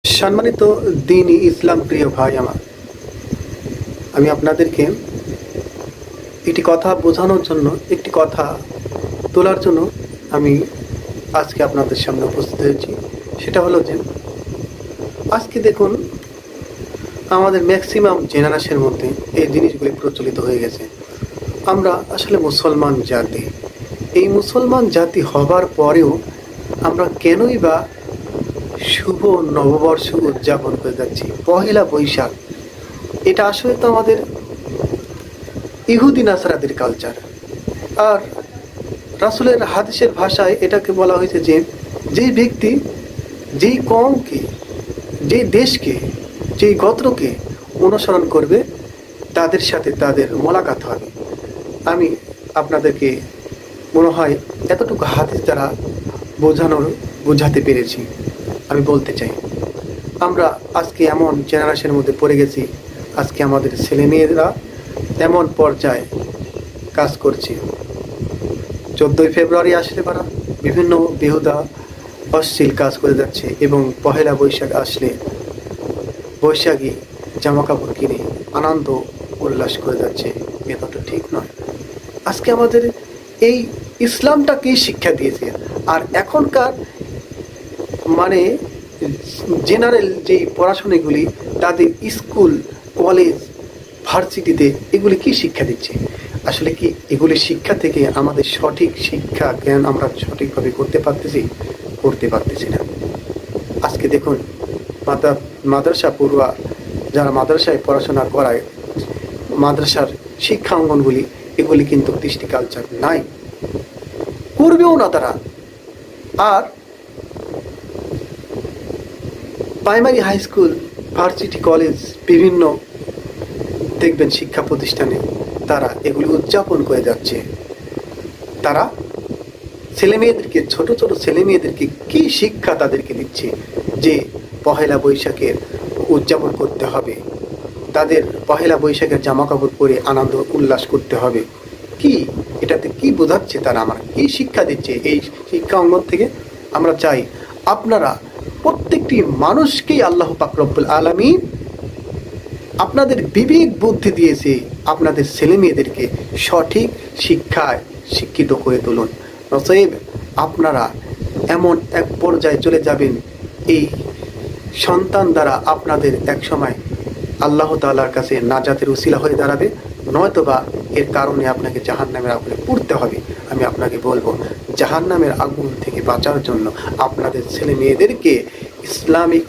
সম্মানিত দ্বীনি ইসলাম প্রিয় ভাই আমার, আমি আপনাদেরকে একটি কথা বোঝানোর জন্য, একটি কথা তোলার জন্য আমি আজকে আপনাদের সামনে উপস্থিত হয়েছি। সেটা হলো যে আজকে দেখুন, আমাদের ম্যাক্সিমাম জেনারেশনের মধ্যে এই জিনিসগুলি প্রচলিত হয়ে গেছে। আমরা আসলে মুসলমান জাতি। এই মুসলমান জাতি হবার পরেও আমরা কেনই বা শুভ নববর্ষ উদযাপন করে যাচ্ছি পহেলা বৈশাখ। এটা আসলে তো আমাদের ইহুদি নাসারাদের কালচার। আর রাসূলের হাদিসের ভাষায় এটাকে বলা হয়েছে যে যেই ব্যক্তি যেই কওমকে, যেই দেশকে, যেই গোত্রকে অনুসরণ করবে তাদের সাথে তাদের মোলাকাত হবে। আমি আপনাদেরকে মনে হয় এতটুকু হাদিস দ্বারা বোঝাতে পেরেছি। আমি বলতে চাই, আমরা আজকে এমন জেনারেশনের মধ্যে পড়ে গেছি, আজকে আমাদের ছেলেমেয়েরা এমন পর্যায়ে কাজ করছে। 14ই ফেব্রুয়ারি আসলে পারা বিভিন্ন বেহুদা অশ্লীল কাজ করে যাচ্ছে, এবং পহেলা বৈশাখ আসলে বৈশাখী জামাকাপড় কিনে আনন্দ উল্লাস করে যাচ্ছে। এটা তো ঠিক নয়। আজকে আমাদের এই ইসলামটাকেই শিক্ষা দিয়েছে। আর এখনকার মানে জেনারেল যেই পড়াশোনাগুলি, তাদের স্কুল, কলেজ, ভার্সিটিতে এগুলি কি শিক্ষা দিচ্ছে? আসলে কি এগুলি শিক্ষা থেকে আমাদের সঠিক শিক্ষা জ্ঞান আমরা সঠিকভাবে করতে পারতেছি না। আজকে দেখুন, মাদ্রাসা পড়ুয়া যারা মাদ্রাসায় পড়াশোনা করায়, মাদ্রাসার শিক্ষা অঙ্গনগুলি, এগুলি কিন্তু কৃষ্টি কালচার নাই, করবেও না তারা। আর primary, high school, varsity, college, বিভিন্ন দেখবেন শিক্ষা প্রতিষ্ঠানে তারা এগুলি উদযাপন করে যাচ্ছে। তারা ছেলেমেয়েদেরকে, ছোট ছোট ছেলেমেয়েদেরকে কি শিক্ষা তাদেরকে দিচ্ছে যে পহেলা বৈশাখের উদযাপন করতে হবে, তাদের পহেলা বৈশাখের জামা কাপড় পরে আনন্দ উল্লাস করতে হবে। কি এটাতে কি বোঝাচ্ছে তারা, আমার কি শিক্ষা দিচ্ছে? এই শিক্ষা অঙ্গন থেকে আমরা চাই আপনারা প্রত্যেকটি মানুষকেই আল্লাহ পাক রব্বুল আলামিন আপনাদের বিবেক বুদ্ধি দিয়েছে, আপনাদের ছেলে মেয়েদেরকে সঠিক শিক্ষায় শিক্ষিত করে তুলুন। নচেত আপনারা এমন এক পর্যায়ে চলে যাবেন, এই সন্তান দ্বারা আপনাদের এক সময় আল্লাহ তাআলার কাছে নাজাতের উসিলা হয়ে দাঁড়াবে, নয়তোবা এর কারণে আপনাকে জাহান্নামের আগুনে পুড়তে হবে। আমি আপনাকে বলবো, জাহান্নামের আগুন থেকে বাঁচার জন্য আপনাদের ছেলে মেয়েদেরকে ইসলামিক